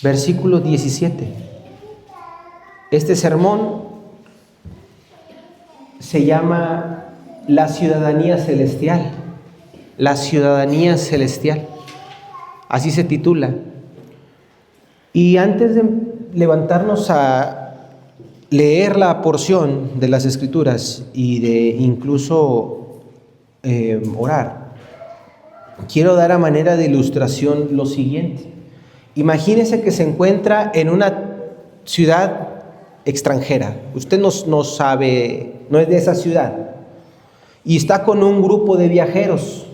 versículo 17. Este sermón se llama la ciudadanía celestial. La ciudadanía celestial. Así se titula. Y antes de levantarnos a leer la porción de las Escrituras y de incluso orar, quiero dar a manera de ilustración lo siguiente. Imagínese que se encuentra en una ciudad extranjera. Usted no sabe, no es de esa ciudad. Y está con un grupo de viajeros.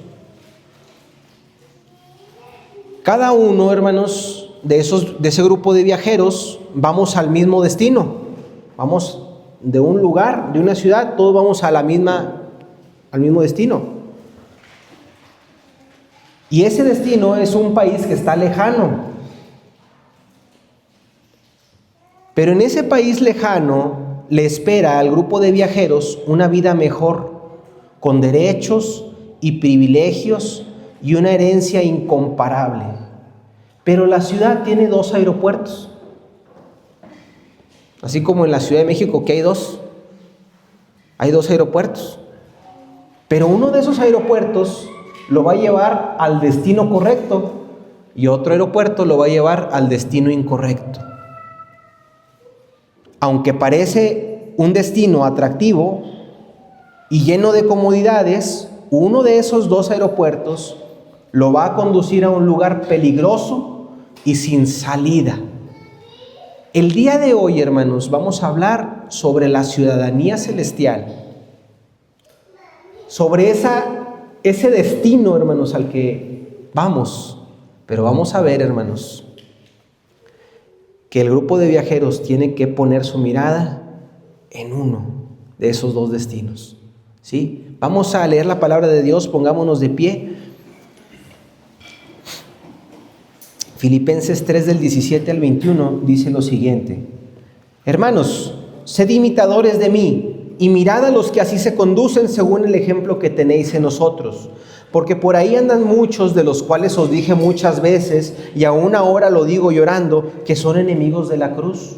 Cada uno, hermanos, de ese grupo de viajeros, vamos al mismo destino. Vamos de un lugar, de una ciudad, todos vamos al mismo destino. Y ese destino es un país que está lejano. Pero en ese país lejano le espera al grupo de viajeros una vida mejor, con derechos y privilegios y una herencia incomparable. Pero la ciudad tiene 2 aeropuertos. Así como en la Ciudad de México, que hay dos aeropuertos. Pero uno de esos aeropuertos lo va a llevar al destino correcto y otro aeropuerto lo va a llevar al destino incorrecto. Aunque parece un destino atractivo y lleno de comodidades, uno de esos 2 aeropuertos lo va a conducir a un lugar peligroso y sin salida. El día de hoy, hermanos, vamos a hablar sobre la ciudadanía celestial, sobre ese destino, hermanos, al que vamos. Pero vamos a ver, hermanos, que el grupo de viajeros tiene que poner su mirada en uno de esos 2 destinos. ¿Sí? Vamos a leer la palabra de Dios, pongámonos de pie. Filipenses 3 del 17 al 21 dice lo siguiente: hermanos, sed imitadores de mí y mirad a los que así se conducen según el ejemplo que tenéis en nosotros. Porque por ahí andan muchos, de los cuales os dije muchas veces, y aún ahora lo digo llorando, que son enemigos de la cruz,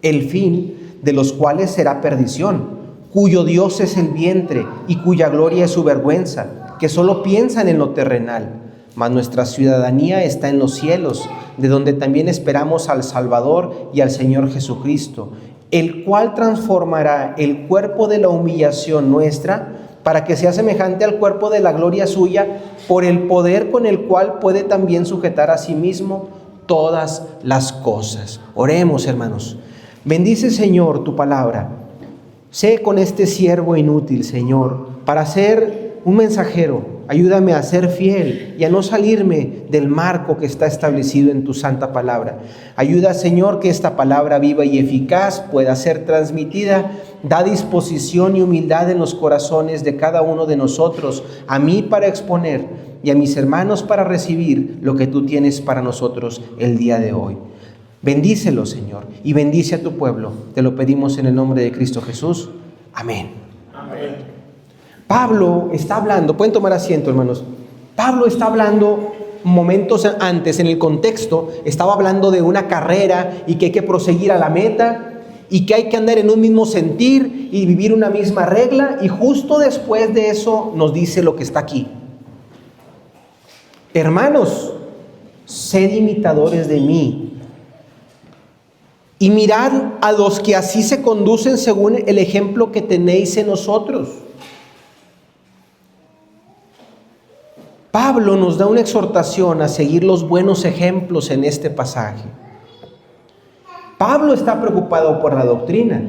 el fin de los cuales será perdición, cuyo Dios es el vientre y cuya gloria es su vergüenza, que solo piensan en lo terrenal. Mas nuestra ciudadanía está en los cielos, de donde también esperamos al Salvador y al Señor Jesucristo, el cual transformará el cuerpo de la humillación nuestra para que sea semejante al cuerpo de la gloria suya, por el poder con el cual puede también sujetar a sí mismo todas las cosas. Oremos, hermanos. Bendice, Señor, tu palabra. Sé con este siervo inútil, Señor, para ser un mensajero. Ayúdame a ser fiel y a no salirme del marco que está establecido en tu santa palabra. Ayuda, Señor, que esta palabra viva y eficaz pueda ser transmitida. Da disposición y humildad en los corazones de cada uno de nosotros, a mí para exponer y a mis hermanos para recibir lo que tú tienes para nosotros el día de hoy. Bendícelo, Señor, y bendice a tu pueblo. Te lo pedimos en el nombre de Cristo Jesús. Amén. Amén. Pablo está hablando, pueden tomar asiento, hermanos. Pablo está hablando momentos antes, en el contexto, estaba hablando de una carrera y que hay que proseguir a la meta y que hay que andar en un mismo sentir y vivir una misma regla, y justo después de eso nos dice lo que está aquí. Hermanos, sed imitadores de mí y mirad a los que así se conducen según el ejemplo que tenéis en nosotros. Pablo nos da una exhortación a seguir los buenos ejemplos en este pasaje. Pablo está preocupado por la doctrina.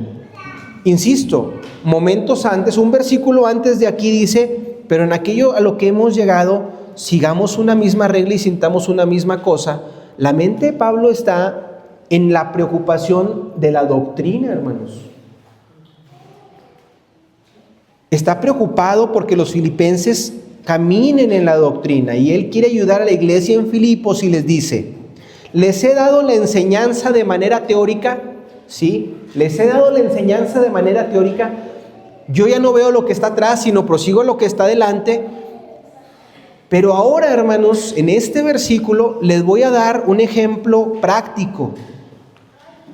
Insisto, momentos antes, un versículo antes de aquí dice, pero en aquello a lo que hemos llegado, sigamos una misma regla y sintamos una misma cosa. La mente de Pablo está en la preocupación de la doctrina, hermanos. Está preocupado porque los filipenses caminen en la doctrina, y él quiere ayudar a la iglesia en Filipos y les dice: les he dado la enseñanza de manera teórica, ¿sí? Les he dado la enseñanza de manera teórica. Yo ya no veo lo que está atrás, sino prosigo lo que está delante. Pero ahora, hermanos, en este versículo les voy a dar un ejemplo práctico.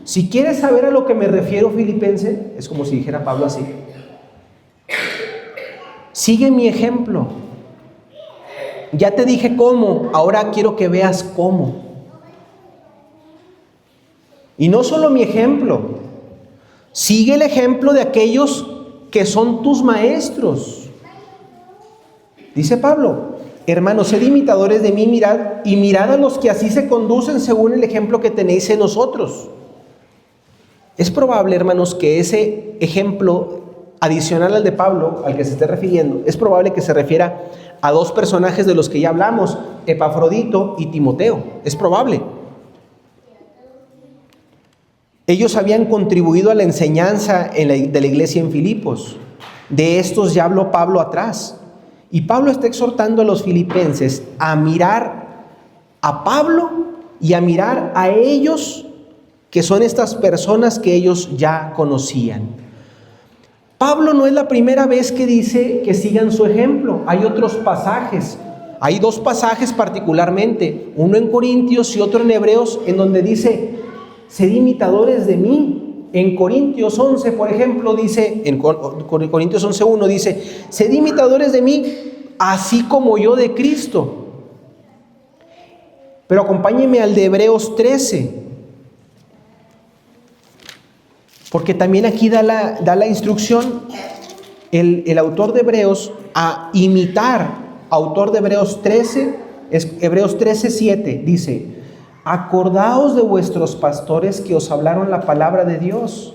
Si quieres saber a lo que me refiero, filipense, es como si dijera Pablo así: sigue mi ejemplo. Ya te dije cómo, ahora quiero que veas cómo. Y no solo mi ejemplo, sigue el ejemplo de aquellos que son tus maestros. Dice Pablo: hermanos, sed imitadores de mí, mirad a los que así se conducen según el ejemplo que tenéis en nosotros. Es probable, hermanos, que ese ejemplo adicional al de Pablo, al que se esté refiriendo, es probable que se refiera a dos personajes de los que ya hablamos, Epafrodito y Timoteo. Es probable. Ellos habían contribuido a la enseñanza de la iglesia en Filipos. De estos ya habló Pablo atrás. Y Pablo está exhortando a los filipenses a mirar a Pablo y a mirar a ellos, que son estas personas que ellos ya conocían. Pablo no es la primera vez que dice que sigan su ejemplo. Hay otros pasajes. Hay dos pasajes particularmente, uno en Corintios y otro en Hebreos, en donde dice: sed imitadores de mí. En Corintios 11, por ejemplo, dice, en Corintios 11:1 dice: sed imitadores de mí, así como yo de Cristo. Pero acompáñenme al de Hebreos 13, porque también aquí da la instrucción el autor de Hebreos a imitar. Autor de Hebreos 13, es Hebreos 13:7, dice: acordaos de vuestros pastores que os hablaron la palabra de Dios.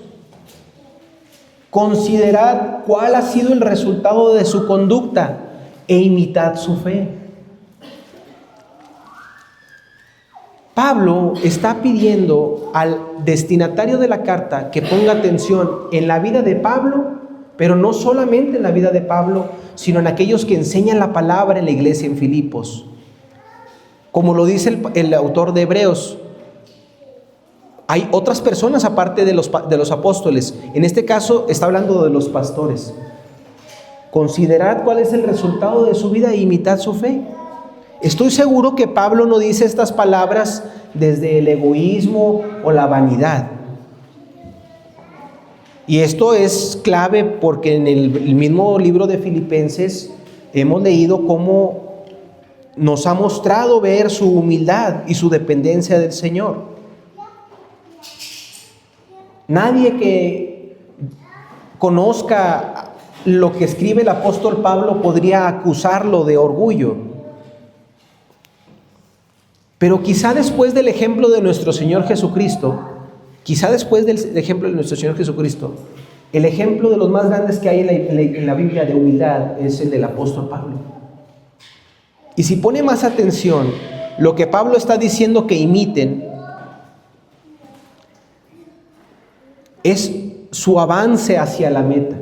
Considerad cuál ha sido el resultado de su conducta e imitad su fe. Pablo está pidiendo al destinatario de la carta que ponga atención en la vida de Pablo, pero no solamente en la vida de Pablo, sino en aquellos que enseñan la palabra en la iglesia en Filipos. Como lo dice el autor de Hebreos, hay otras personas aparte de los apóstoles. En este caso está hablando de los pastores. Considerad cuál es el resultado de su vida e imitad su fe. Estoy seguro que Pablo no dice estas palabras desde el egoísmo o la vanidad. Y esto es clave porque en el mismo libro de Filipenses hemos leído cómo nos ha mostrado ver su humildad y su dependencia del Señor. Nadie que conozca lo que escribe el apóstol Pablo podría acusarlo de orgullo. Pero quizá después del ejemplo de nuestro Señor Jesucristo, el ejemplo de los más grandes que hay en la Biblia de humildad es el del apóstol Pablo. Y si pone más atención, lo que Pablo está diciendo que imiten es su avance hacia la meta.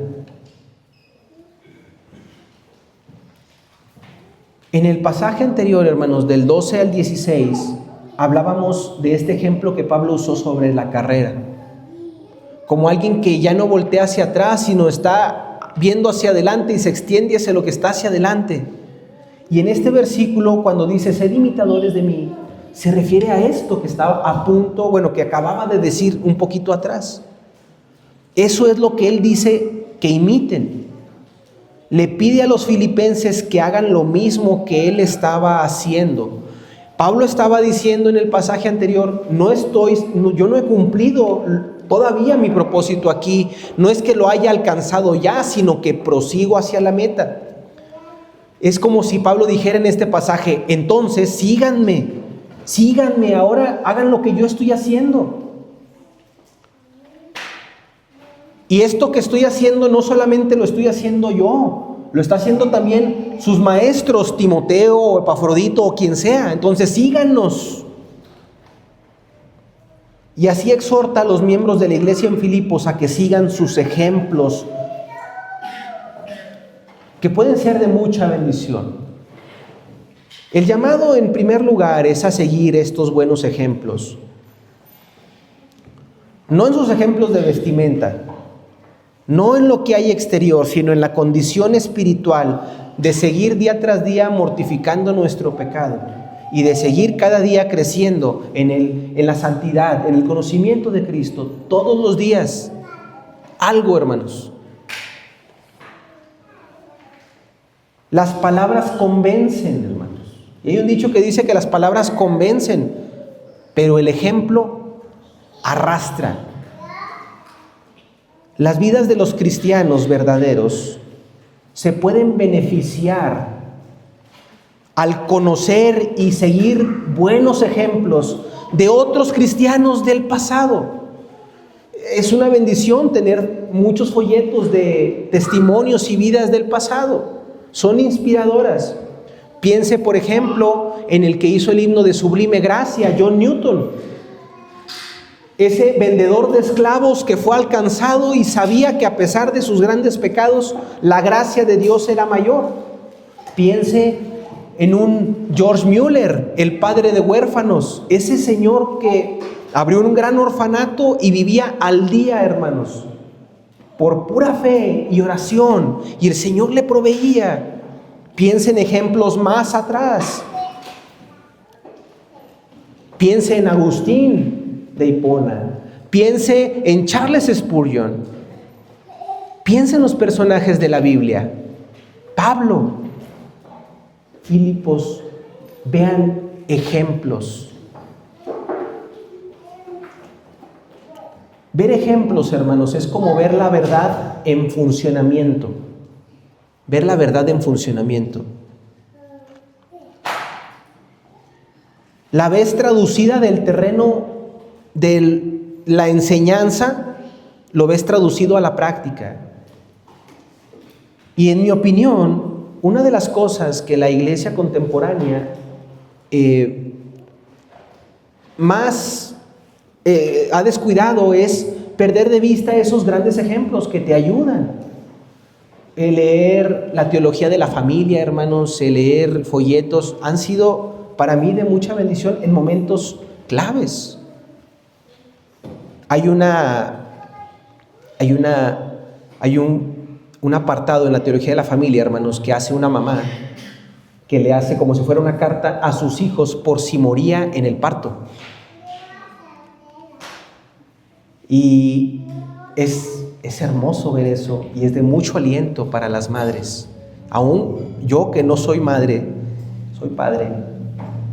En el pasaje anterior, hermanos, del 12 al 16, hablábamos de este ejemplo que Pablo usó sobre la carrera. Como alguien que ya no voltea hacia atrás, sino está viendo hacia adelante y se extiende hacia lo que está hacia adelante. Y en este versículo, cuando dice, sed imitadores de mí, se refiere a esto que estaba a punto, que acababa de decir un poquito atrás. Eso es lo que él dice que imiten. Le pide a los filipenses que hagan lo mismo que él estaba haciendo. Pablo estaba diciendo en el pasaje anterior, yo no he cumplido todavía mi propósito aquí. No es que lo haya alcanzado ya, sino que prosigo hacia la meta. Es como si Pablo dijera en este pasaje, entonces síganme ahora, hagan lo que yo estoy haciendo. Y esto que estoy haciendo no solamente lo estoy haciendo yo, lo está haciendo también sus maestros, Timoteo o Epafrodito o quien sea. Entonces síganos. Y así exhorta a los miembros de la iglesia en Filipos a que sigan sus ejemplos, que pueden ser de mucha bendición. El llamado en primer lugar es a seguir estos buenos ejemplos. No en sus ejemplos de vestimenta, no en lo que hay exterior, sino en la condición espiritual de seguir día tras día mortificando nuestro pecado y de seguir cada día creciendo en la santidad, en el conocimiento de Cristo, todos los días. Algo, hermanos. Las palabras convencen, hermanos. Y hay un dicho que dice que las palabras convencen, pero el ejemplo arrastra. Las vidas de los cristianos verdaderos se pueden beneficiar al conocer y seguir buenos ejemplos de otros cristianos del pasado. Es una bendición tener muchos folletos de testimonios y vidas del pasado. Son inspiradoras. Piense, por ejemplo, en el que hizo el himno de Sublime Gracia, John Newton. Ese vendedor de esclavos que fue alcanzado y sabía que a pesar de sus grandes pecados, la gracia de Dios era mayor. Piense en un George Mueller, el padre de huérfanos, ese señor que abrió un gran orfanato y vivía al día, hermanos, por pura fe y oración, y el Señor le proveía. Piense en ejemplos más atrás. Piense en Agustín de Hipona. Piense en Charles Spurgeon. Piense en los personajes de la Biblia. Pablo, Filipos, vean ejemplos. Ver ejemplos, hermanos, es como ver la verdad en funcionamiento. Ver la verdad en funcionamiento. La ves traducida del terreno de la enseñanza, lo ves traducido a la práctica. Y en mi opinión, una de las cosas que la iglesia contemporánea más ha descuidado es perder de vista esos grandes ejemplos que te ayudan. Leer la teología de la familia, hermanos, leer folletos, han sido para mí de mucha bendición en momentos claves. Hay un apartado en la teología de la familia, hermanos, que hace una mamá, que le hace como si fuera una carta a sus hijos por si moría en el parto. Y es hermoso ver eso y es de mucho aliento para las madres. Aún yo que no soy madre, soy padre,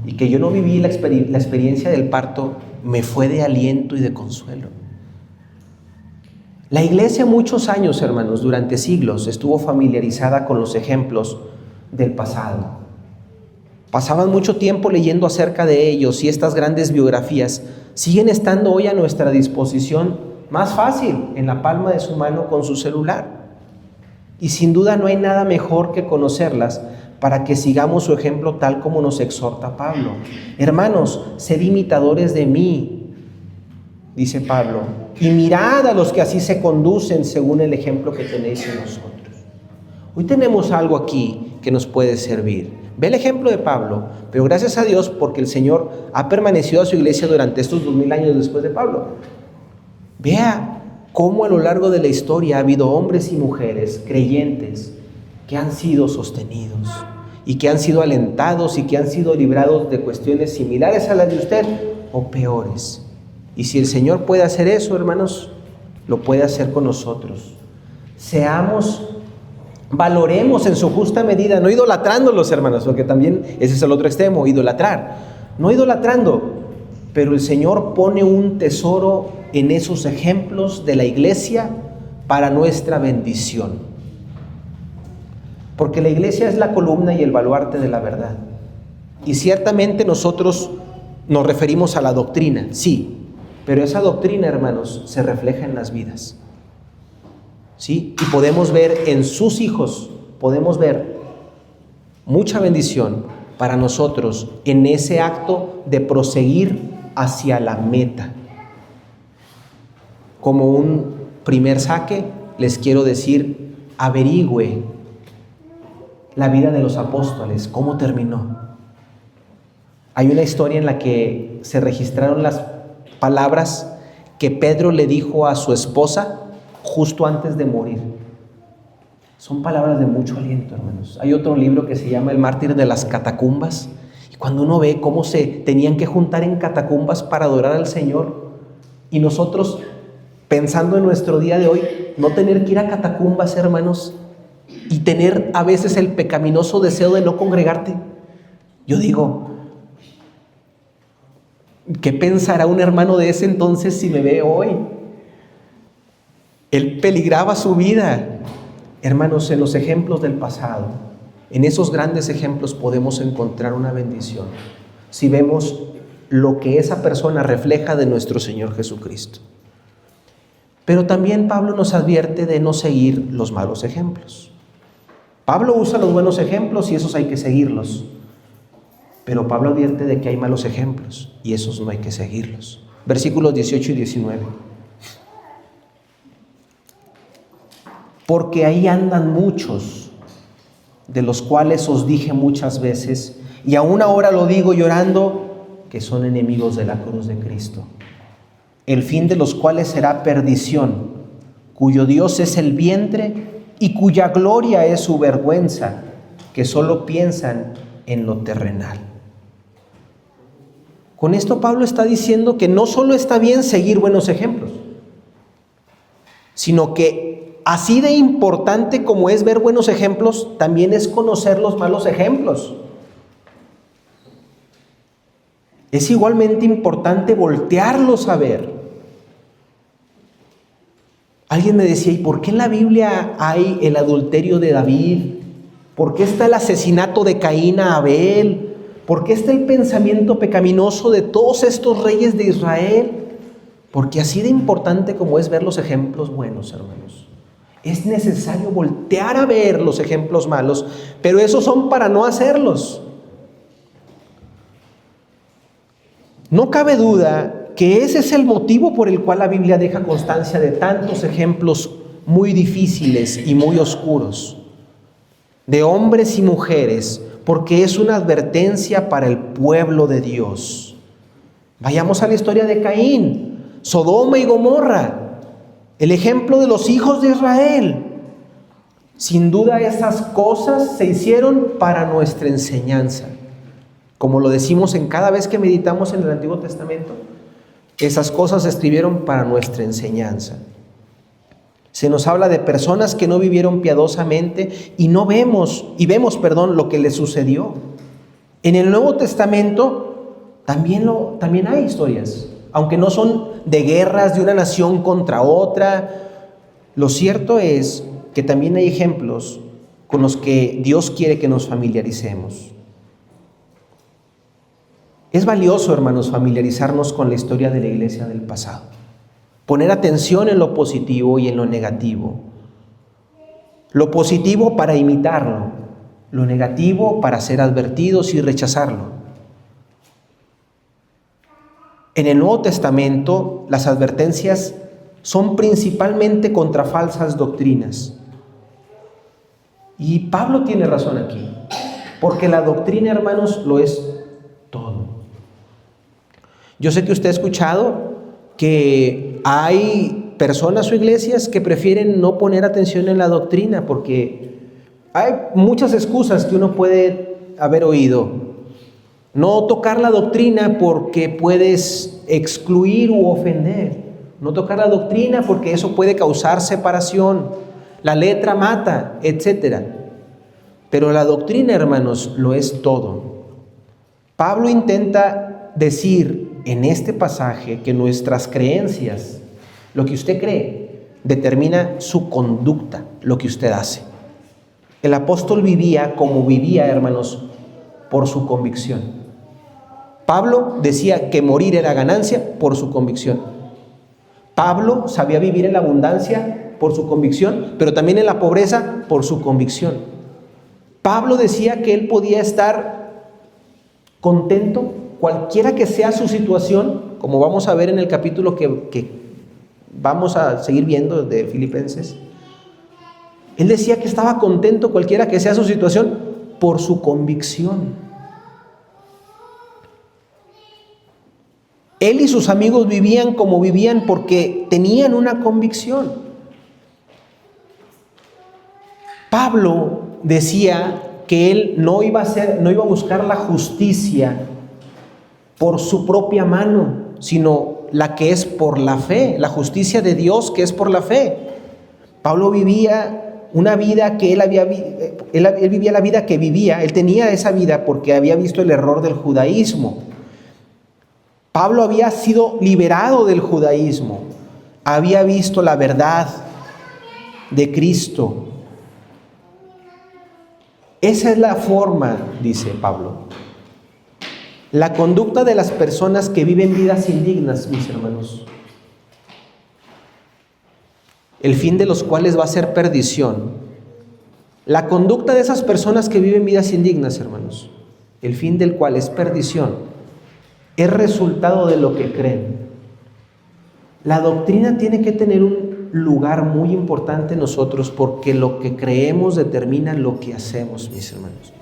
y que yo no viví la experiencia del parto, me fue de aliento y de consuelo. La iglesia muchos años, hermanos, durante siglos, estuvo familiarizada con los ejemplos del pasado. Pasaban mucho tiempo leyendo acerca de ellos y estas grandes biografías siguen estando hoy a nuestra disposición más fácil, en la palma de su mano con su celular. Y sin duda no hay nada mejor que conocerlas para que sigamos su ejemplo tal como nos exhorta Pablo. Hermanos, sed imitadores de mí, dice Pablo, y mirad a los que así se conducen según el ejemplo que tenéis en nosotros. Hoy tenemos algo aquí que nos puede servir. Ve el ejemplo de Pablo, pero gracias a Dios porque el Señor ha permanecido a su iglesia durante estos 2000 años después de Pablo. Vea cómo a lo largo de la historia ha habido hombres y mujeres creyentes que han sido sostenidos y que han sido alentados y que han sido librados de cuestiones similares a las de usted o peores. Y si el Señor puede hacer eso, hermanos, lo puede hacer con nosotros. Valoremos en su justa medida, no idolatrándolos, hermanos, porque también ese es el otro extremo, idolatrar. No idolatrando, pero el Señor pone un tesoro en esos ejemplos de la iglesia para nuestra bendición. Porque la iglesia es la columna y el baluarte de la verdad. Y ciertamente nosotros nos referimos a la doctrina, sí, pero esa doctrina, hermanos, se refleja en las vidas. ¿Sí? Y podemos ver en sus hijos, podemos ver mucha bendición para nosotros en ese acto de proseguir hacia la meta. Como un primer saque, les quiero decir, averigüe la vida de los apóstoles, cómo terminó. Hay una historia en la que se registraron las palabras que Pedro le dijo a su esposa justo antes de morir. Son palabras de mucho aliento, hermanos. Hay otro libro que se llama El mártir de las catacumbas. Y cuando uno ve cómo se tenían que juntar en catacumbas para adorar al Señor, y nosotros, pensando en nuestro día de hoy, no tener que ir a catacumbas, hermanos, y tener a veces el pecaminoso deseo de no congregarte. Yo digo, ¿qué pensará un hermano de ese entonces si me ve hoy? Él peligraba su vida. Hermanos, en los ejemplos del pasado, en esos grandes ejemplos podemos encontrar una bendición si vemos lo que esa persona refleja de nuestro Señor Jesucristo. Pero también Pablo nos advierte de no seguir los malos ejemplos. Pablo usa los buenos ejemplos y esos hay que seguirlos. Pero Pablo advierte de que hay malos ejemplos y esos no hay que seguirlos. Versículos 18 y 19. Porque ahí andan muchos, de los cuales os dije muchas veces, y aún ahora lo digo llorando, que son enemigos de la cruz de Cristo, el fin de los cuales será perdición, cuyo Dios es el vientre y cuya gloria es su vergüenza, que solo piensan en lo terrenal. Con esto Pablo está diciendo que no solo está bien seguir buenos ejemplos, sino que así de importante como es ver buenos ejemplos, también es conocer los malos ejemplos. Es igualmente importante voltearlos a ver. Alguien me decía, ¿y por qué en la Biblia hay el adulterio de David? ¿Por qué está el asesinato de Caín a Abel? ¿Por qué está el pensamiento pecaminoso de todos estos reyes de Israel? Porque así de importante como es ver los ejemplos buenos, hermanos, es necesario voltear a ver los ejemplos malos, pero esos son para no hacerlos. No cabe duda que ese es el motivo por el cual la Biblia deja constancia de tantos ejemplos muy difíciles y muy oscuros, de hombres y mujeres, porque es una advertencia para el pueblo de Dios. Vayamos a la historia de Caín, Sodoma y Gomorra, el ejemplo de los hijos de Israel. Sin duda esas cosas se hicieron para nuestra enseñanza. Como lo decimos en cada vez que meditamos en el Antiguo Testamento, esas cosas se escribieron para nuestra enseñanza. Se nos habla de personas que no vivieron piadosamente y vemos lo que les sucedió. En el Nuevo Testamento también hay historias, aunque no son de guerras de una nación contra otra. Lo cierto es que también hay ejemplos con los que Dios quiere que nos familiaricemos. Es valioso, hermanos, familiarizarnos con la historia de la iglesia del pasado. Poner atención en lo positivo y en lo negativo. Lo positivo para imitarlo, lo negativo para ser advertidos y rechazarlo. En el Nuevo Testamento, las advertencias son principalmente contra falsas doctrinas. Y Pablo tiene razón aquí, porque la doctrina, hermanos, lo es todo. Yo sé que usted ha escuchado que hay personas o iglesias que prefieren no poner atención en la doctrina porque hay muchas excusas que uno puede haber oído. No tocar la doctrina porque puedes excluir u ofender. No tocar la doctrina porque eso puede causar separación. La letra mata, etc. Pero la doctrina, hermanos, lo es todo. Pablo intenta decir en este pasaje que nuestras creencias, lo que usted cree, determina su conducta, lo que usted hace. El apóstol vivía como vivía, hermanos, por su convicción. Pablo decía que morir era ganancia por su convicción. Pablo sabía vivir en la abundancia por su convicción, pero también en la pobreza por su convicción. Pablo decía que él podía estar contento cualquiera que sea su situación, como vamos a ver en el capítulo que vamos a seguir viendo de Filipenses. Él decía que estaba contento cualquiera que sea su situación por su convicción. Él y sus amigos vivían como vivían porque tenían una convicción. Pablo decía que él no iba a buscar la justicia por su propia mano, sino la que es por la fe, la justicia de Dios que es por la fe. Pablo vivía una vida que él vivía la vida que vivía, él tenía esa vida porque había visto el error del judaísmo. Pablo había sido liberado del judaísmo, había visto la verdad de Cristo. Esa es la forma, dice Pablo. La conducta de las personas que viven vidas indignas, mis hermanos, el fin de los cuales va a ser perdición. La conducta de esas personas que viven vidas indignas, hermanos, el fin del cual es perdición, es resultado de lo que creen. La doctrina tiene que tener un lugar muy importante en nosotros porque lo que creemos determina lo que hacemos, mis hermanos.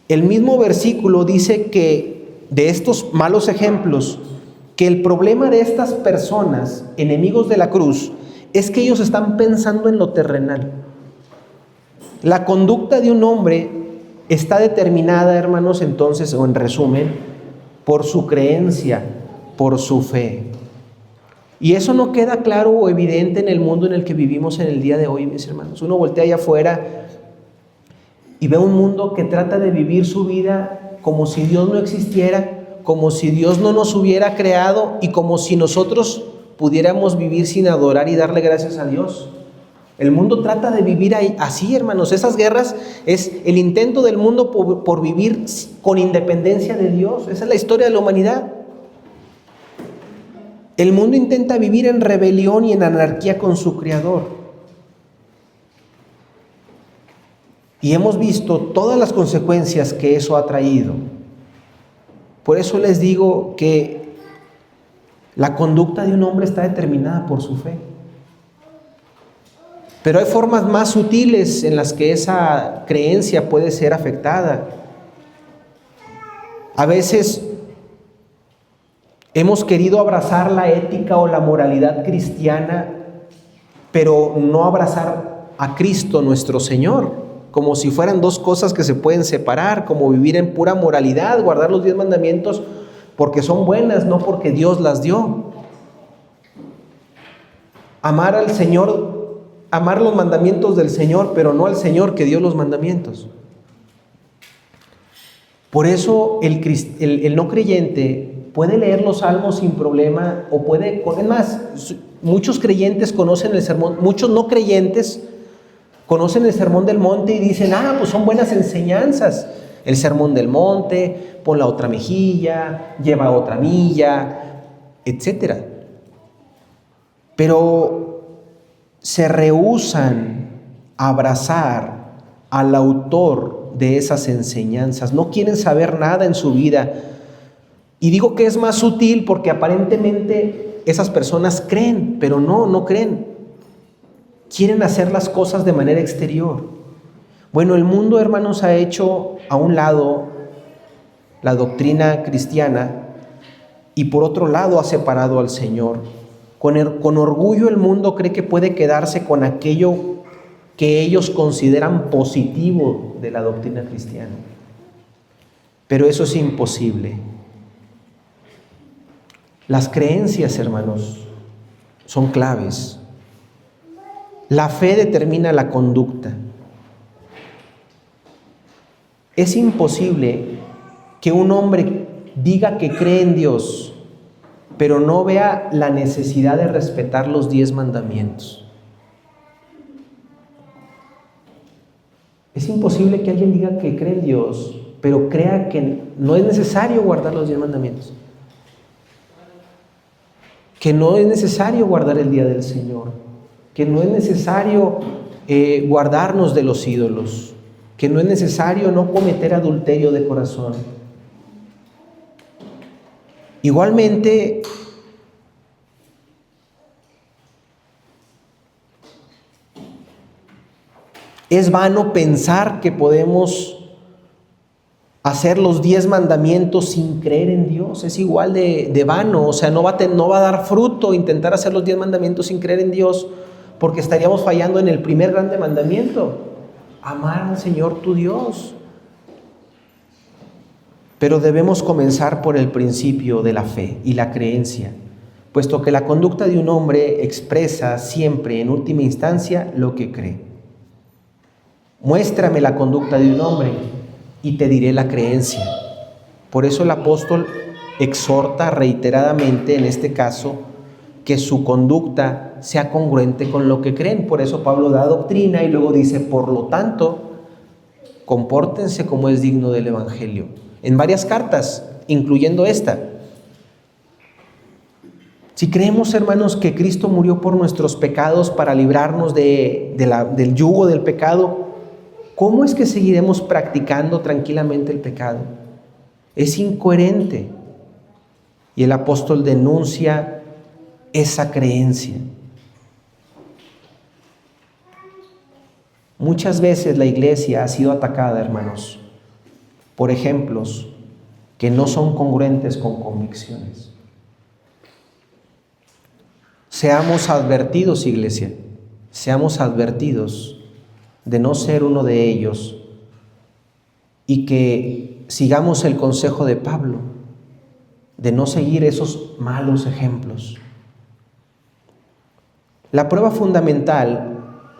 El mismo versículo dice que de estos malos ejemplos, que el problema de estas personas, enemigos de la cruz, es que ellos están pensando en lo terrenal. La conducta de un hombre está determinada, hermanos, entonces, o en resumen, por su creencia, por su fe. Y eso no queda claro o evidente en el mundo en el que vivimos en el día de hoy, mis hermanos. Uno voltea allá afuera y ve un mundo que trata de vivir su vida como si Dios no existiera, como si Dios no nos hubiera creado y como si nosotros pudiéramos vivir sin adorar y darle gracias a Dios. El mundo trata de vivir así, hermanos. Esas guerras es el intento del mundo por vivir con independencia de Dios. Esa es la historia de la humanidad. El mundo intenta vivir en rebelión y en anarquía con su Creador. Y hemos visto todas las consecuencias que eso ha traído. Por eso les digo que la conducta de un hombre está determinada por su fe. Pero hay formas más sutiles en las que esa creencia puede ser afectada. A veces hemos querido abrazar la ética o la moralidad cristiana, pero no abrazar a Cristo nuestro Señor, como si fueran dos cosas que se pueden separar, como vivir en pura moralidad, guardar los 10 mandamientos porque son buenas, no porque Dios las dio. Amar al Señor, amar los mandamientos del Señor, pero no al Señor que dio los mandamientos. Por eso el no creyente puede leer los salmos sin problema, o puede, es más, muchos creyentes conocen el sermón, muchos no creyentes conocen el sermón del monte y dicen, pues son buenas enseñanzas. El sermón del monte, pon la otra mejilla, lleva otra milla, etc. Pero se rehúsan a abrazar al autor de esas enseñanzas. No quieren saber nada en su vida. Y digo que es más sutil porque aparentemente esas personas creen, pero no creen. Quieren hacer las cosas de manera exterior. Bueno, el mundo, hermanos, ha hecho a un lado la doctrina cristiana y por otro lado ha separado al Señor. Con orgullo el mundo cree que puede quedarse con aquello que ellos consideran positivo de la doctrina cristiana. Pero eso es imposible. Las creencias, hermanos, son claves. La fe determina la conducta. Es imposible que un hombre diga que cree en Dios, pero no vea la necesidad de respetar los 10 mandamientos. Es imposible que alguien diga que cree en Dios, pero crea que no es necesario guardar los 10 mandamientos. Que no es necesario guardar el día del Señor. Que no es necesario guardarnos de los ídolos, que no es necesario no cometer adulterio de corazón. Igualmente, es vano pensar que podemos hacer los 10 mandamientos sin creer en Dios. Es igual de vano, o sea, no va a dar fruto intentar hacer los 10 mandamientos sin creer en Dios, porque estaríamos fallando en el primer grande mandamiento: amar al Señor tu Dios. Pero debemos comenzar por el principio de la fe y la creencia, puesto que la conducta de un hombre expresa siempre, en última instancia, lo que cree. Muéstrame la conducta de un hombre y te diré la creencia. Por eso el apóstol exhorta reiteradamente, en este caso, que su conducta sea congruente con lo que creen. Por eso Pablo da doctrina y luego dice: por lo tanto, compórtense como es digno del Evangelio. En varias cartas, incluyendo esta. Si creemos, hermanos, que Cristo murió por nuestros pecados para librarnos del yugo del pecado, ¿cómo es que seguiremos practicando tranquilamente el pecado? Es incoherente. Y el apóstol denuncia esa creencia. Muchas veces la iglesia ha sido atacada, hermanos, por ejemplos que no son congruentes con convicciones. Seamos advertidos, iglesia, seamos advertidos de no ser uno de ellos y que sigamos el consejo de Pablo de no seguir esos malos ejemplos. La prueba fundamental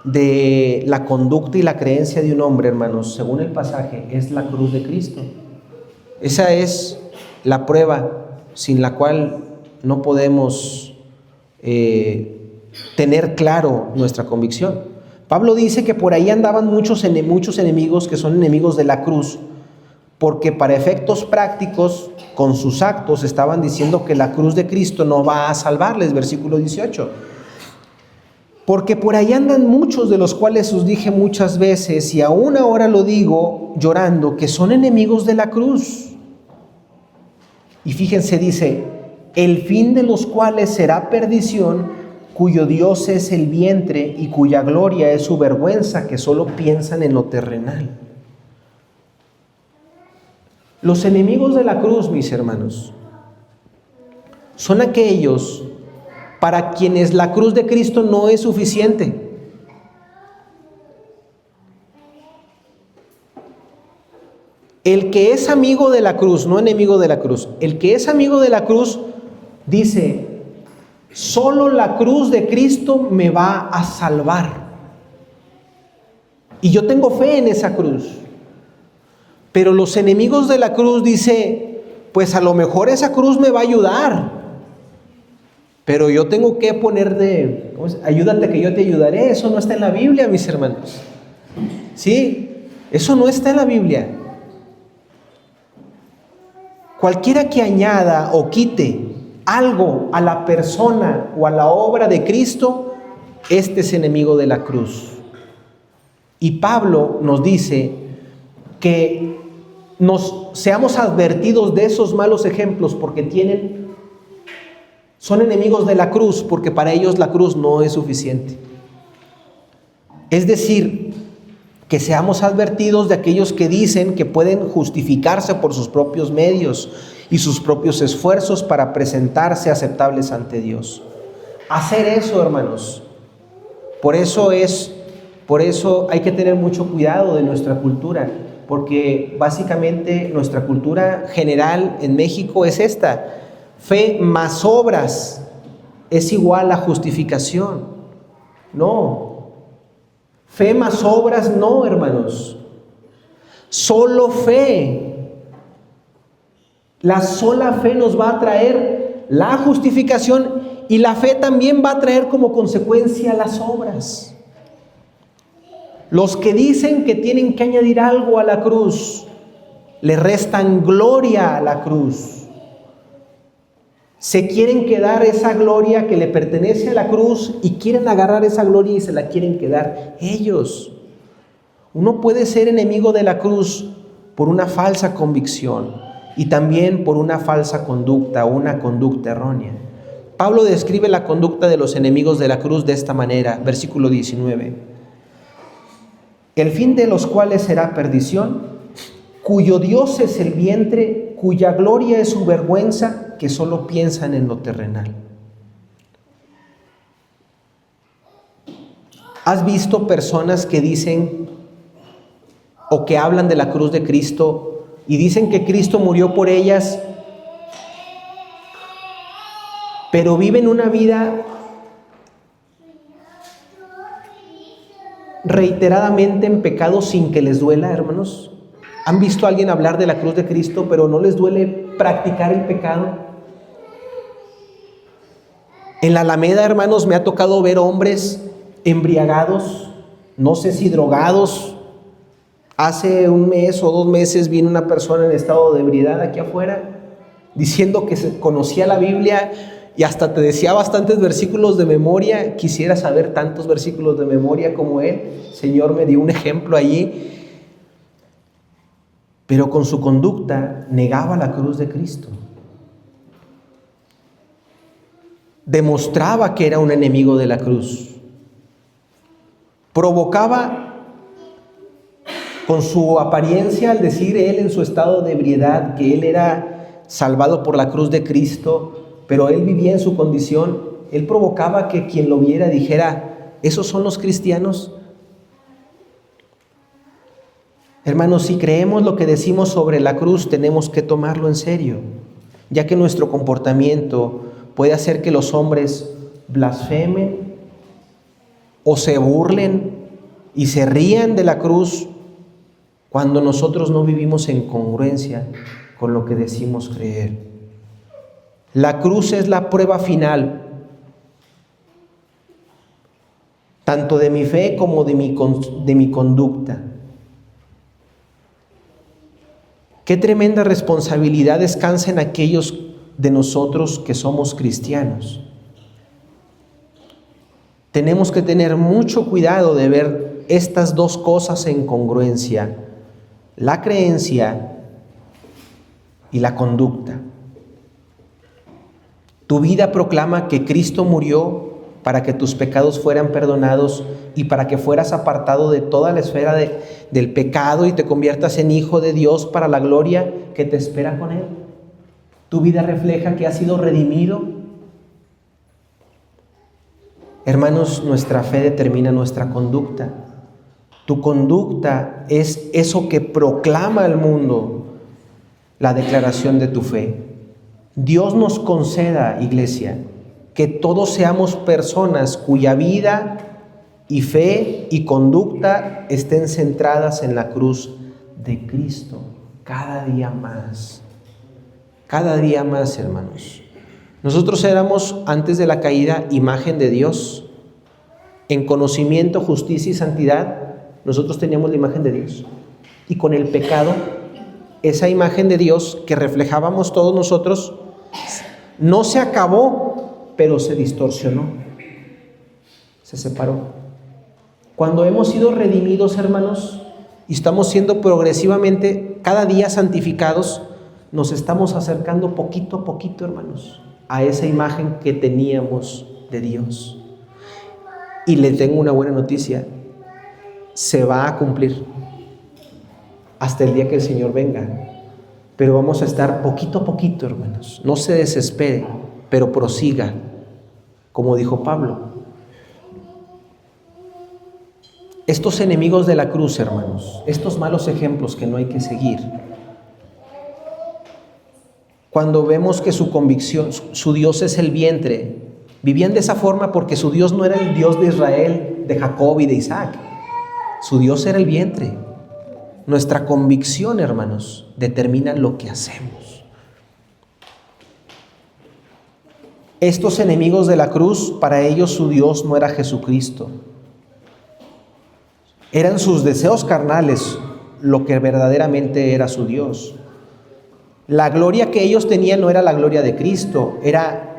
de la conducta y la creencia de un hombre, hermanos, según el pasaje, es la cruz de Cristo. Esa es la prueba sin la cual no podemos tener claro nuestra convicción. Pablo dice que por ahí andaban muchos enemigos que son enemigos de la cruz, porque para efectos prácticos, con sus actos, estaban diciendo que la cruz de Cristo no va a salvarles, versículo 18. Porque por ahí andan muchos, de los cuales os dije muchas veces, y aún ahora lo digo llorando, que son enemigos de la cruz. Y fíjense, dice: el fin de los cuales será perdición, cuyo Dios es el vientre y cuya gloria es su vergüenza, que solo piensan en lo terrenal. Los enemigos de la cruz, mis hermanos, son aquellos para quienes la cruz de Cristo no es suficiente. El que es amigo de la cruz, no enemigo de la cruz, el que es amigo de la cruz dice: solo la cruz de Cristo me va a salvar. Y yo tengo fe en esa cruz. Pero los enemigos de la cruz dice: pues a lo mejor esa cruz me va a ayudar, pero yo tengo que poner ayúdate que yo te ayudaré. Eso no está en la Biblia, mis hermanos. ¿Sí? Eso no está en la Biblia. Cualquiera que añada o quite algo a la persona o a la obra de Cristo, este es enemigo de la cruz. Y Pablo nos dice que seamos advertidos de esos malos ejemplos, porque son enemigos de la cruz, porque para ellos la cruz no es suficiente. Es decir, que seamos advertidos de aquellos que dicen que pueden justificarse por sus propios medios y sus propios esfuerzos para presentarse aceptables ante Dios. Hacer eso, hermanos, por eso hay que tener mucho cuidado de nuestra cultura, porque básicamente nuestra cultura general en México es esta: fe más obras es igual a justificación. No. Fe más obras no, hermanos. Solo fe. La sola fe nos va a traer la justificación, y la fe también va a traer como consecuencia las obras. Los que dicen que tienen que añadir algo a la cruz, le restan gloria a la cruz. Se quieren quedar esa gloria que le pertenece a la cruz y quieren agarrar esa gloria y se la quieren quedar ellos. Uno puede ser enemigo de la cruz por una falsa convicción y también por una falsa conducta, una conducta errónea. Pablo describe la conducta de los enemigos de la cruz de esta manera, versículo 19. El fin de los cuales será perdición, cuyo Dios es el vientre, cuya gloria es su vergüenza, que solo piensan en lo terrenal. ¿Has visto personas que dicen o que hablan de la cruz de Cristo y dicen que Cristo murió por ellas, pero viven una vida reiteradamente en pecado sin que les duela, hermanos? ¿Han visto a alguien hablar de la cruz de Cristo, pero no les duele practicar el pecado? En la Alameda, hermanos, me ha tocado ver hombres embriagados, no sé si drogados. Hace 1 mes o 2 meses vino una persona en estado de ebriedad aquí afuera, diciendo que conocía la Biblia y hasta te decía bastantes versículos de memoria. Quisiera saber tantos versículos de memoria como él. El Señor me dio un ejemplo allí. Pero con su conducta negaba la cruz de Cristo. Demostraba que era un enemigo de la cruz. Provocaba con su apariencia al decir él en su estado de ebriedad que él era salvado por la cruz de Cristo, pero él vivía en su condición. Él provocaba que quien lo viera dijera: ¿esos son los cristianos? Hermanos, si creemos lo que decimos sobre la cruz, tenemos que tomarlo en serio, ya que nuestro comportamiento puede hacer que los hombres blasfemen o se burlen y se rían de la cruz cuando nosotros no vivimos en congruencia con lo que decimos creer. La cruz es la prueba final, tanto de mi fe como de mi conducta. Qué tremenda responsabilidad descansa en aquellos de nosotros que somos cristianos. Tenemos que tener mucho cuidado de ver estas dos cosas en congruencia: la creencia y la conducta. Tu vida proclama que Cristo murió para que tus pecados fueran perdonados y para que fueras apartado de toda la esfera del pecado y te conviertas en hijo de Dios para la gloria que te espera con Él. Tu vida refleja que has sido redimido. Hermanos, nuestra fe determina nuestra conducta. Tu conducta es eso que proclama al mundo la declaración de tu fe. Dios nos conceda, iglesia, que todos seamos personas cuya vida y fe y conducta estén centradas en la cruz de Cristo. Cada día más, hermanos. Nosotros éramos, antes de la caída, imagen de Dios. En conocimiento, justicia y santidad, nosotros teníamos la imagen de Dios. Y con el pecado, esa imagen de Dios que reflejábamos todos nosotros, no se acabó, pero se distorsionó, se separó. Cuando hemos sido redimidos, hermanos, y estamos siendo progresivamente cada día santificados, nos estamos acercando poquito a poquito, hermanos, a esa imagen que teníamos de Dios. Y le tengo una buena noticia: se va a cumplir hasta el día que el Señor venga. Pero vamos a estar poquito a poquito, hermanos. No se desespere, pero prosiga, como dijo Pablo. Estos enemigos de la cruz, hermanos, estos malos ejemplos que no hay que seguir, cuando vemos que su convicción, su Dios es el vientre, vivían de esa forma porque su Dios no era el Dios de Israel, de Jacob y de Isaac. Su Dios era el vientre. Nuestra convicción, hermanos, determina lo que hacemos. Estos enemigos de la cruz, para ellos su Dios no era Jesucristo. Eran sus deseos carnales lo que verdaderamente era su Dios. La gloria que ellos tenían no era la gloria de Cristo, era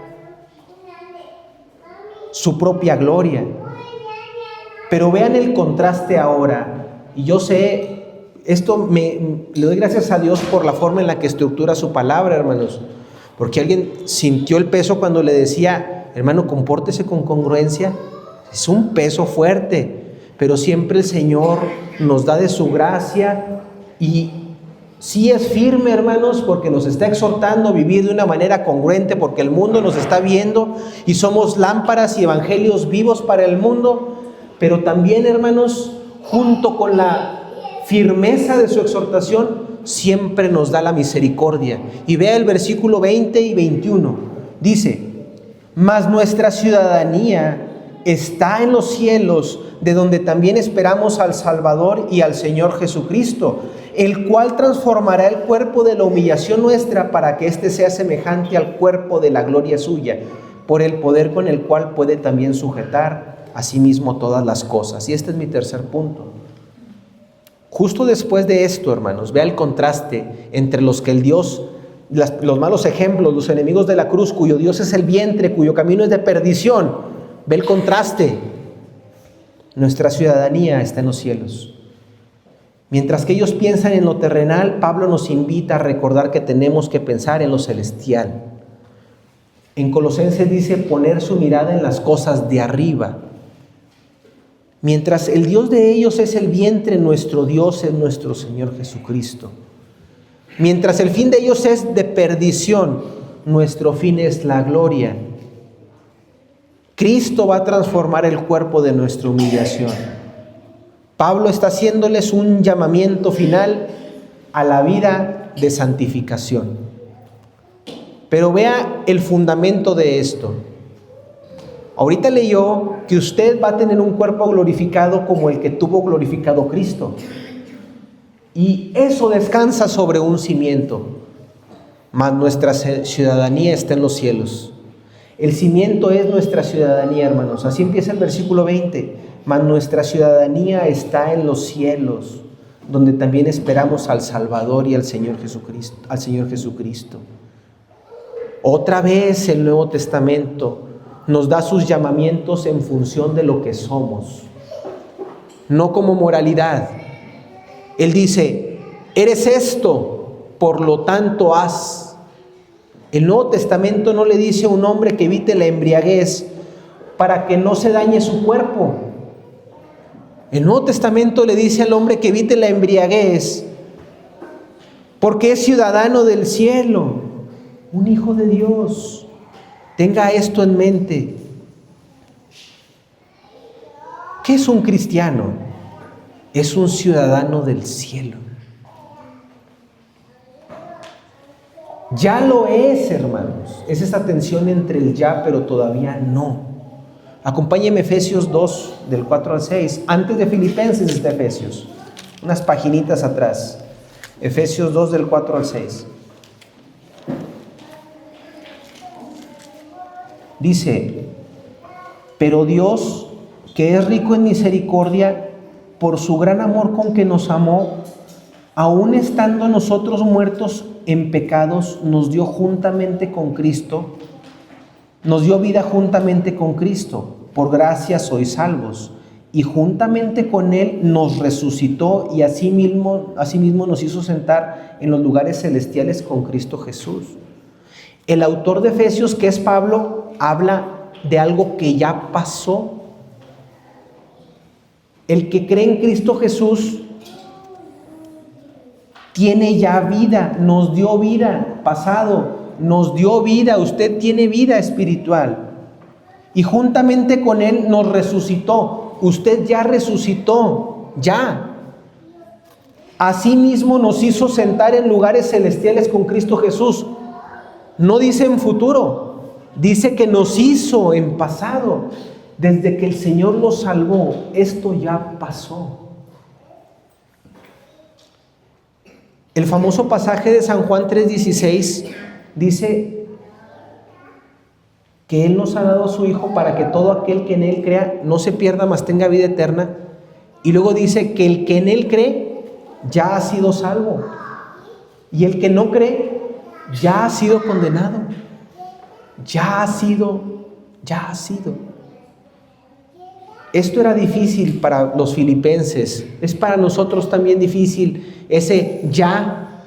su propia gloria. Pero vean el contraste ahora. Y yo sé, le doy gracias a Dios por la forma en la que estructura su palabra, hermanos. Porque alguien sintió el peso cuando le decía: hermano, compórtese con congruencia. Es un peso fuerte, pero siempre el Señor nos da de su gracia y sí es firme, hermanos, porque nos está exhortando a vivir de una manera congruente, porque el mundo nos está viendo y somos lámparas y evangelios vivos para el mundo. pero también, hermanos, junto con la firmeza de su exhortación, siempre nos da la misericordia. Y vea el versículo 20 y 21. Dice: mas nuestra ciudadanía está en los cielos, de donde también esperamos al Salvador y al Señor Jesucristo, el cual transformará el cuerpo de la humillación nuestra para que éste sea semejante al cuerpo de la gloria suya, por el poder con el cual puede también sujetar a sí mismo todas las cosas. Y este es mi tercer punto. Justo después de esto, hermanos, vea el contraste entre los malos ejemplos, los enemigos de la cruz, cuyo Dios es el vientre, cuyo camino es de perdición. Ve el contraste. Nuestra ciudadanía está en los cielos. Mientras que ellos piensan en lo terrenal, Pablo nos invita a recordar que tenemos que pensar en lo celestial. En Colosenses dice poner su mirada en las cosas de arriba. Mientras el Dios de ellos es el vientre, nuestro Dios es nuestro Señor Jesucristo. Mientras el fin de ellos es de perdición, nuestro fin es la gloria. Cristo va a transformar el cuerpo de nuestra humillación. Pablo está haciéndoles un llamamiento final a la vida de santificación. Pero vea el fundamento de esto. Ahorita leyó que usted va a tener un cuerpo glorificado como el que tuvo glorificado Cristo. Y eso descansa sobre un cimiento. Mas nuestra ciudadanía está en los cielos. El cimiento es nuestra ciudadanía, hermanos. Así empieza el versículo 20. Mas nuestra ciudadanía está en los cielos, donde también esperamos al Salvador y al Señor Jesucristo. Otra vez el Nuevo Testamento nos da sus llamamientos en función de lo que somos, no como moralidad. Él dice: eres esto, por lo tanto haz. El Nuevo Testamento no le dice a un hombre que evite la embriaguez para que no se dañe su cuerpo. El Nuevo Testamento le dice al hombre que evite la embriaguez porque es ciudadano del cielo, un hijo de Dios. Tenga esto en mente. ¿Qué es un cristiano? Es un ciudadano del cielo. Ya lo es, hermanos. Es esa tensión entre el ya, pero todavía no. Acompáñeme Efesios 2, del 4 al 6. Antes de Filipenses está Efesios. Unas paginitas atrás. Efesios 2, del 4 al 6. Dice: pero Dios, que es rico en misericordia, por su gran amor con que nos amó, aun estando nosotros muertos en pecados, nos dio juntamente con Cristo, nos dio vida juntamente con Cristo. Por gracia sois salvos. Y juntamente con Él nos resucitó y asimismo nos hizo sentar en los lugares celestiales con Cristo Jesús. El autor de Efesios, que es Pablo, habla de algo que ya pasó. El que cree en Cristo Jesús tiene ya vida, nos dio vida, pasado, nos dio vida, usted tiene vida espiritual. Y juntamente con Él nos resucitó, usted ya resucitó, ya. Asimismo nos hizo sentar en lugares celestiales con Cristo Jesús. No dice en futuro, dice que nos hizo en pasado. Desde que el Señor lo salvó, esto ya pasó. El famoso pasaje de San Juan 3:16 dice que Él nos ha dado a su Hijo para que todo aquel que en Él crea no se pierda, mas tenga vida eterna. Y luego dice que el que en Él cree ya ha sido salvo. Y el que no cree ya ha sido condenado. Ya ha sido. Esto era difícil para los filipenses. Es para nosotros también difícil ese ya,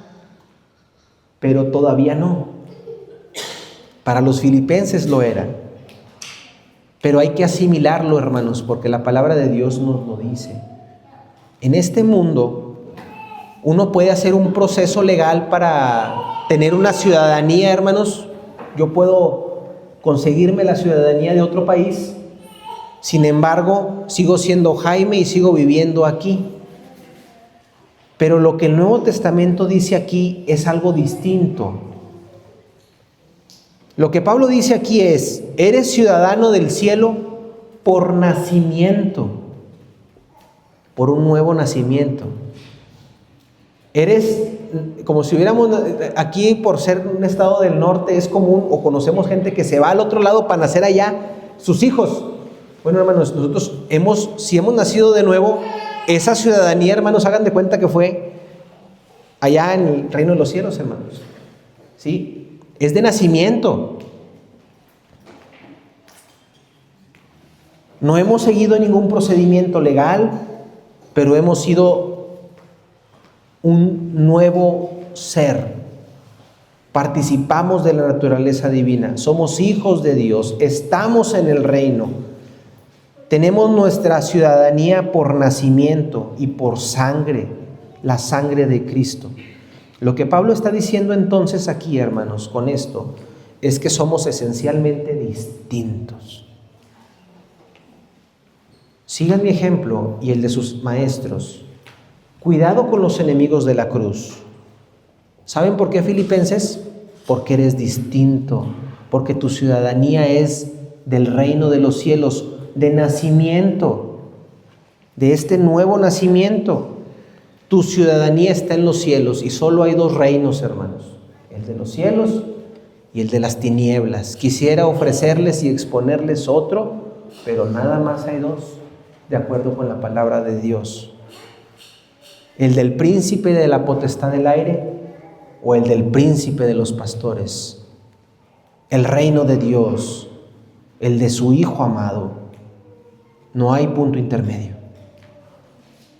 pero todavía no. Para los filipenses lo era. Pero hay que asimilarlo, hermanos, porque la palabra de Dios nos lo dice. En este mundo, uno puede hacer un proceso legal para tener una ciudadanía, hermanos. Yo puedo conseguirme la ciudadanía de otro país Sin embargo, sigo siendo Jaime y sigo viviendo aquí. Pero lo que el Nuevo Testamento dice aquí es algo distinto. Lo que Pablo dice aquí es: eres ciudadano del cielo por nacimiento, por un nuevo nacimiento. Eres, como si hubiéramos, aquí por ser un estado del norte es común, o conocemos gente que se va al otro lado para nacer allá, sus hijos. Bueno, hermanos, nosotros si hemos nacido de nuevo, esa ciudadanía, hermanos, hagan de cuenta que fue allá en el reino de los cielos, hermanos. ¿Sí? Es de nacimiento. No hemos seguido ningún procedimiento legal, pero hemos sido un nuevo ser. Participamos de la naturaleza divina. Somos hijos de Dios. Estamos en el reino. Tenemos nuestra ciudadanía por nacimiento y por sangre, la sangre de Cristo. Lo que Pablo está diciendo entonces aquí, hermanos, con esto, es que somos esencialmente distintos. Sigan mi ejemplo y el de sus maestros. Cuidado con los enemigos de la cruz. ¿Saben por qué, Filipenses? Porque eres distinto, porque tu ciudadanía es del reino de los cielos, de nacimiento, de este nuevo nacimiento. Tu ciudadanía está en los cielos y solo hay dos reinos, hermanos: el de los cielos y el de las tinieblas. Quisiera ofrecerles y exponerles otro, pero nada más hay dos, de acuerdo con la palabra de Dios: el del príncipe de la potestad del aire o el del príncipe de los pastores. El reino de Dios, el de su Hijo amado. No hay punto intermedio.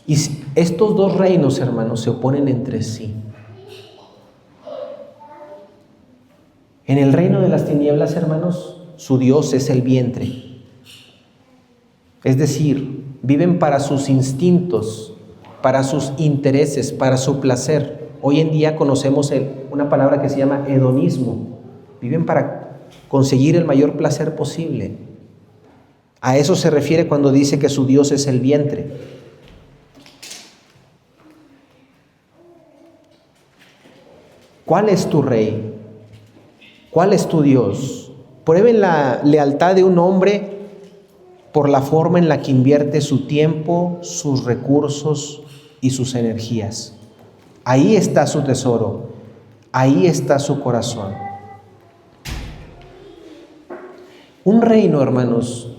Y estos dos reinos, hermanos, se oponen entre sí. En el reino de las tinieblas, hermanos, su Dios es el vientre. Es decir, viven para sus instintos, para sus intereses, para su placer. Hoy en día conocemos una palabra que se llama hedonismo. Viven para conseguir el mayor placer posible. A eso se refiere cuando dice que su Dios es el vientre. ¿Cuál es tu rey? ¿Cuál es tu Dios? Prueben la lealtad de un hombre por la forma en la que invierte su tiempo, sus recursos y sus energías. Ahí está su tesoro, ahí está su corazón. Un reino, hermanos,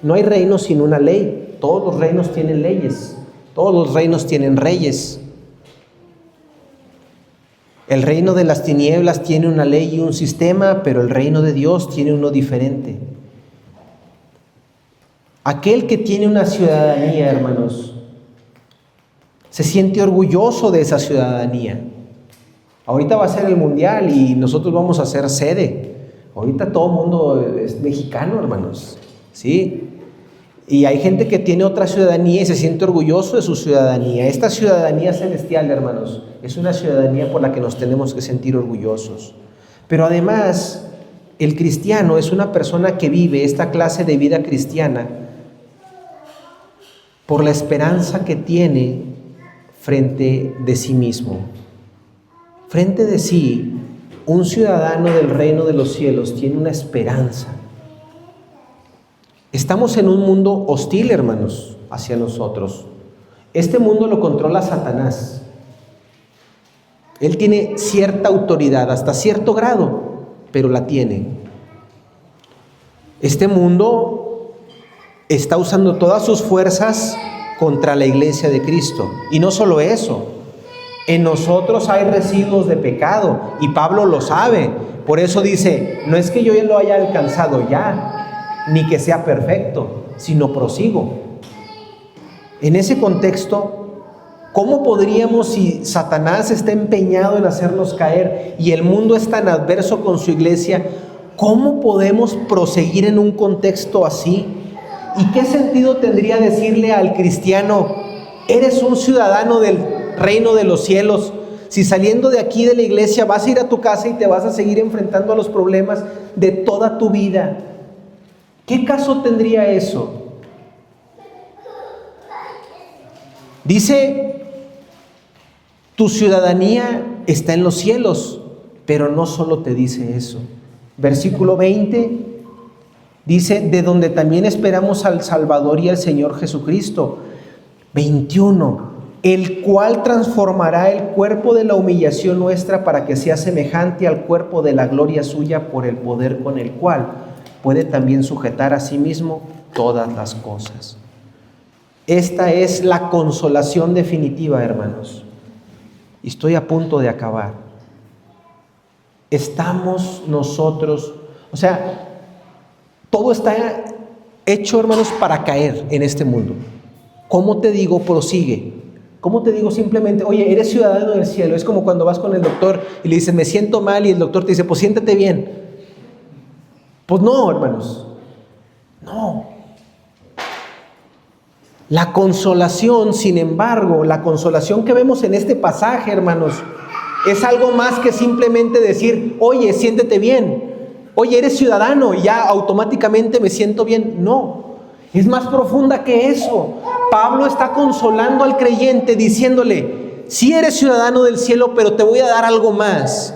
no hay reino sin una ley. Todos los reinos tienen leyes, todos los reinos tienen reyes. El reino de las tinieblas tiene una ley y un sistema, pero el reino de Dios tiene uno diferente. Aquel que tiene una ciudadanía, hermanos, se siente orgulloso de esa ciudadanía. Ahorita va a ser el mundial y nosotros vamos a ser sede. Ahorita todo el mundo es mexicano, hermanos, ¿sí? Y hay gente que tiene otra ciudadanía y se siente orgulloso de su ciudadanía. Esta ciudadanía celestial, hermanos, es una ciudadanía por la que nos tenemos que sentir orgullosos. Pero además, el cristiano es una persona que vive esta clase de vida cristiana por la esperanza que tiene frente de sí mismo. Frente de sí, un ciudadano del reino de los cielos tiene una esperanza. Estamos en un mundo hostil, hermanos, hacia nosotros. Este mundo lo controla Satanás. Él tiene cierta autoridad, hasta cierto grado, pero la tiene. Este mundo está usando todas sus fuerzas contra la iglesia de Cristo. Y no solo eso, en nosotros hay residuos de pecado, y Pablo lo sabe. Por eso dice, no es que yo ya lo haya alcanzado ya, ni que sea perfecto, sino prosigo. En ese contexto, ¿cómo podríamos, si Satanás está empeñado en hacernos caer y el mundo es tan adverso con su iglesia, cómo podemos proseguir en un contexto así? ¿Y qué sentido tendría decirle al cristiano, eres un ciudadano del reino de los cielos, si saliendo de aquí de la iglesia vas a ir a tu casa y te vas a seguir enfrentando a los problemas de toda tu vida? ¿Qué caso tendría eso? Dice, tu ciudadanía está en los cielos, pero no solo te dice eso. Versículo 20 dice, de donde también esperamos al Salvador y al Señor Jesucristo. 21, el cual transformará el cuerpo de la humillación nuestra para que sea semejante al cuerpo de la gloria suya por el poder con el cual puede también sujetar a sí mismo todas las cosas. Esta es la consolación definitiva, hermanos. Y estoy a punto de acabar. Estamos nosotros, todo está hecho, hermanos, para caer en este mundo. ¿Cómo te digo? Prosigue. ¿Cómo te digo? Simplemente, oye, eres ciudadano del cielo. Es como cuando vas con el doctor y le dices, me siento mal, y el doctor te dice, pues siéntate bien. Pues no, hermanos. No. La consolación, sin embargo, la consolación que vemos en este pasaje, hermanos, es algo más que simplemente decir, oye, siéntete bien. Oye, eres ciudadano y ya automáticamente me siento bien. No, es más profunda que eso. Pablo está consolando al creyente diciéndole, sí eres ciudadano del cielo, pero te voy a dar algo más.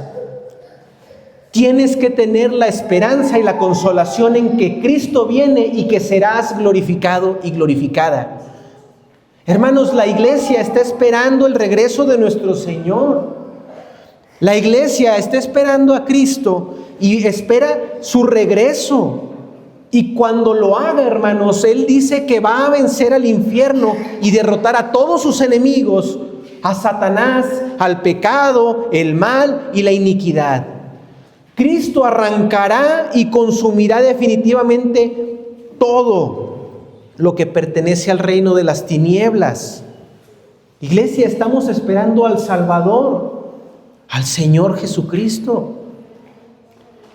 Tienes que tener la esperanza y la consolación en que Cristo viene y que serás glorificado y glorificada. Hermanos, la iglesia está esperando el regreso de nuestro Señor. La iglesia está esperando a Cristo y espera su regreso. Y cuando lo haga, hermanos, Él dice que va a vencer al infierno y derrotar a todos sus enemigos, a Satanás, al pecado, el mal y la iniquidad. Cristo arrancará y consumirá definitivamente todo lo que pertenece al reino de las tinieblas. Iglesia, estamos esperando al Salvador, al Señor Jesucristo.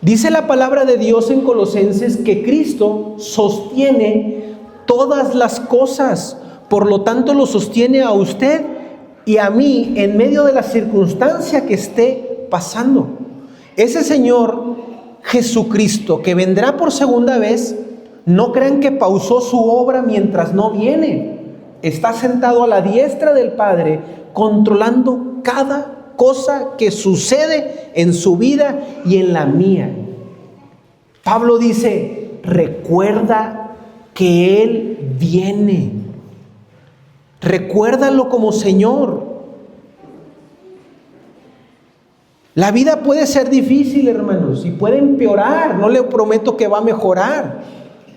Dice la palabra de Dios en Colosenses que Cristo sostiene todas las cosas. Por lo tanto, lo sostiene a usted y a mí en medio de la circunstancia que esté pasando. Ese Señor Jesucristo que vendrá por segunda vez, no crean que pausó su obra mientras no viene. Está sentado a la diestra del Padre, controlando cada cosa que sucede en su vida y en la mía. Pablo dice, recuerda que Él viene. Recuérdalo como Señor. La vida puede ser difícil, hermanos, y puede empeorar. No le prometo que va a mejorar.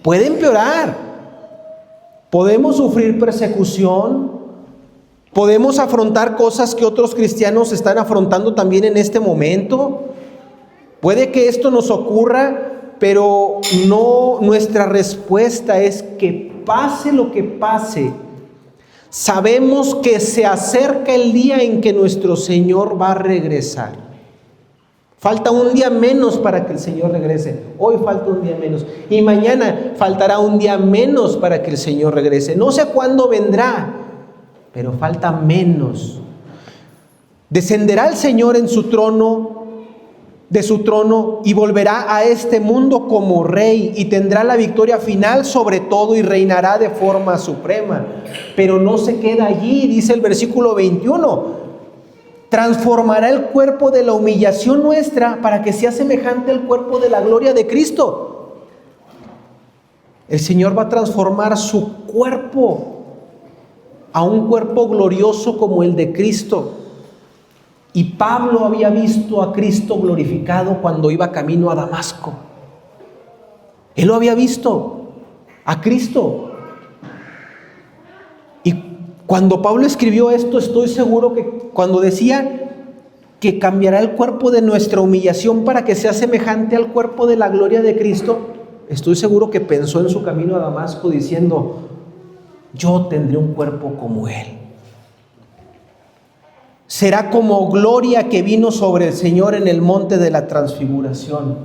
Puede empeorar. Podemos sufrir persecución. Podemos afrontar cosas que otros cristianos están afrontando también en este momento. Puede que esto nos ocurra, pero no, nuestra respuesta es que pase lo que pase, sabemos que se acerca el día en que nuestro Señor va a regresar. Falta un día menos para que el Señor regrese. Hoy falta un día menos. Y mañana faltará un día menos para que el Señor regrese. No sé cuándo vendrá, pero falta menos. Descenderá el Señor en su trono, de su trono, y volverá a este mundo como rey y tendrá la victoria final sobre todo y reinará de forma suprema. Pero no se queda allí, dice el versículo 21. Transformará el cuerpo de la humillación nuestra para que sea semejante al cuerpo de la gloria de Cristo. El Señor va a transformar su cuerpo a un cuerpo glorioso como el de Cristo. Y Pablo había visto a Cristo glorificado cuando iba camino a Damasco. Él lo había visto a Cristo. Y cuando Pablo escribió esto, estoy seguro que cuando decía que cambiará el cuerpo de nuestra humillación para que sea semejante al cuerpo de la gloria de Cristo, estoy seguro que pensó en su camino a Damasco diciendo, yo tendré un cuerpo como Él. Será como gloria que vino sobre el Señor en el monte de la transfiguración.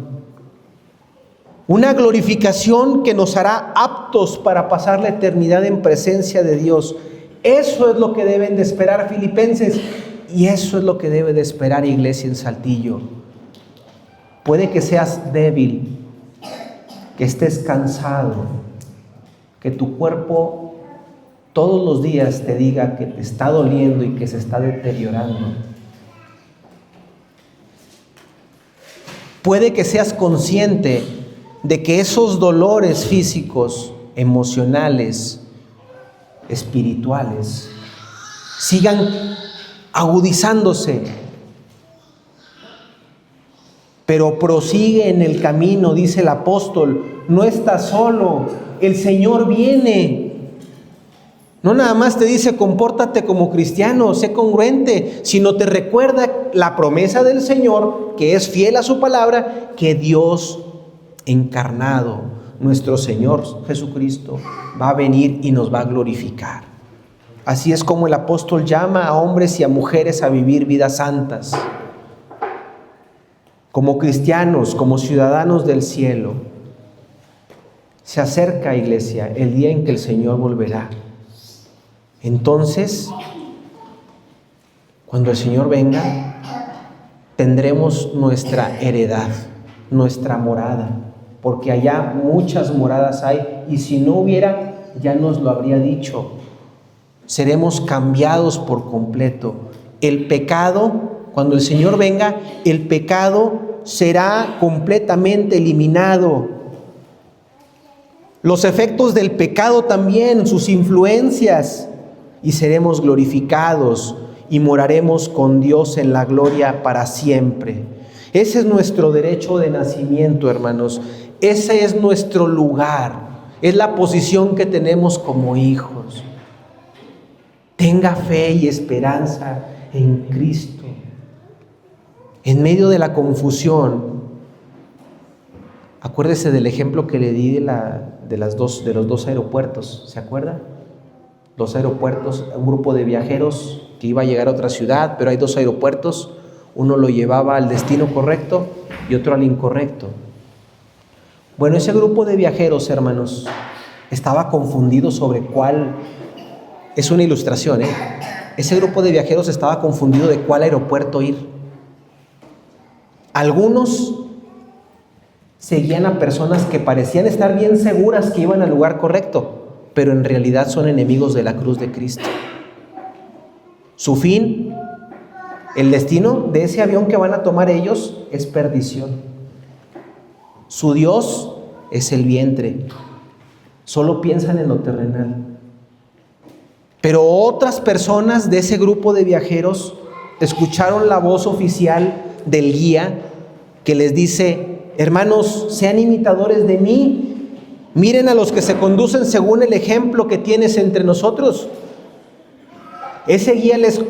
Una glorificación que nos hará aptos para pasar la eternidad en presencia de Dios. Eso es lo que deben de esperar, filipenses, y eso es lo que debe de esperar, iglesia en Saltillo. Puede que seas débil, que estés cansado, que tu cuerpo todos los días te diga que te está doliendo y que se está deteriorando. Puede que seas consciente de que esos dolores físicos, emocionales, espirituales, sigan agudizándose, pero prosigue en el camino, dice el apóstol, no estás solo, el Señor viene. No nada más te dice compórtate como cristiano, sé congruente, sino te recuerda la promesa del Señor, que es fiel a su palabra, que Dios encarnado, nuestro Señor Jesucristo, va a venir y nos va a glorificar. Así es como el apóstol llama a hombres y a mujeres a vivir vidas santas. Como cristianos, como ciudadanos del cielo, se acerca, iglesia, el día en que el Señor volverá. Entonces, cuando el Señor venga, tendremos nuestra heredad, nuestra morada, porque allá muchas moradas hay, y si no hubiera, ya nos lo habría dicho. Seremos cambiados por completo. El pecado, cuando el Señor venga, el pecado será completamente eliminado. Los efectos del pecado también, sus influencias, y seremos glorificados y moraremos con Dios en la gloria para siempre. Ese es nuestro derecho de nacimiento, hermanos. Ese es nuestro lugar. Es la posición que tenemos como hijos. Tenga fe y esperanza en Cristo. En medio de la confusión, acuérdese del ejemplo que le di de los dos aeropuertos. ¿Se acuerda? Dos aeropuertos, un grupo de viajeros que iba a llegar a otra ciudad, pero hay dos aeropuertos. Uno lo llevaba al destino correcto y otro al incorrecto. Bueno, ese grupo de viajeros, hermanos, estaba confundido sobre cuál. Es una ilustración, ¿eh? Ese grupo de viajeros estaba confundido de cuál aeropuerto ir. Algunos seguían a personas que parecían estar bien seguras que iban al lugar correcto, pero en realidad son enemigos de la cruz de Cristo. Su fin, el destino de ese avión que van a tomar ellos es perdición. Su Dios es el vientre. Solo piensan en lo terrenal. Pero otras personas de ese grupo de viajeros escucharon la voz oficial del guía que les dice: hermanos, sean imitadores de mí. Miren a los que se conducen según el ejemplo que tienes entre nosotros. Ese guía les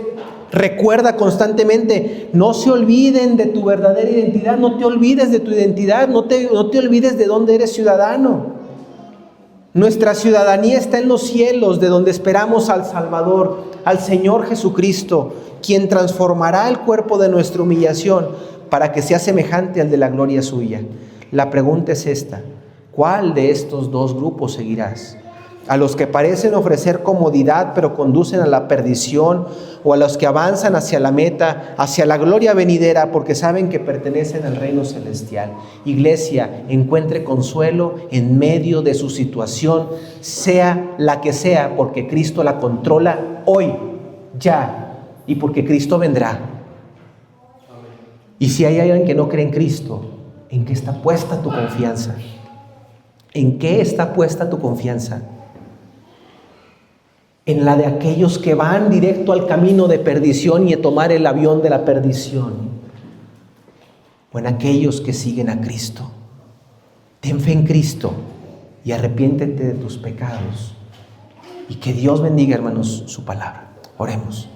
recuerda constantemente: no se olviden de tu verdadera identidad, no te olvides de tu identidad, no te olvides de dónde eres ciudadano. Nuestra ciudadanía está en los cielos, de donde esperamos al Salvador, al Señor Jesucristo, quien transformará el cuerpo de nuestra humillación para que sea semejante al de la gloria suya. La pregunta es esta: ¿cuál de estos dos grupos seguirás? ¿A los que parecen ofrecer comodidad pero conducen a la perdición, o a los que avanzan hacia la meta, hacia la gloria venidera, porque saben que pertenecen al reino celestial? Iglesia, encuentre consuelo en medio de su situación, sea la que sea, porque Cristo la controla hoy, ya, y porque Cristo vendrá. Y si hay alguien que no cree en Cristo, ¿en qué está puesta tu confianza? ¿En qué está puesta tu confianza? ¿En la de aquellos que van directo al camino de perdición y a tomar el avión de la perdición? ¿O en aquellos que siguen a Cristo? Ten fe en Cristo y arrepiéntete de tus pecados. Y que Dios bendiga, hermanos, su palabra. Oremos.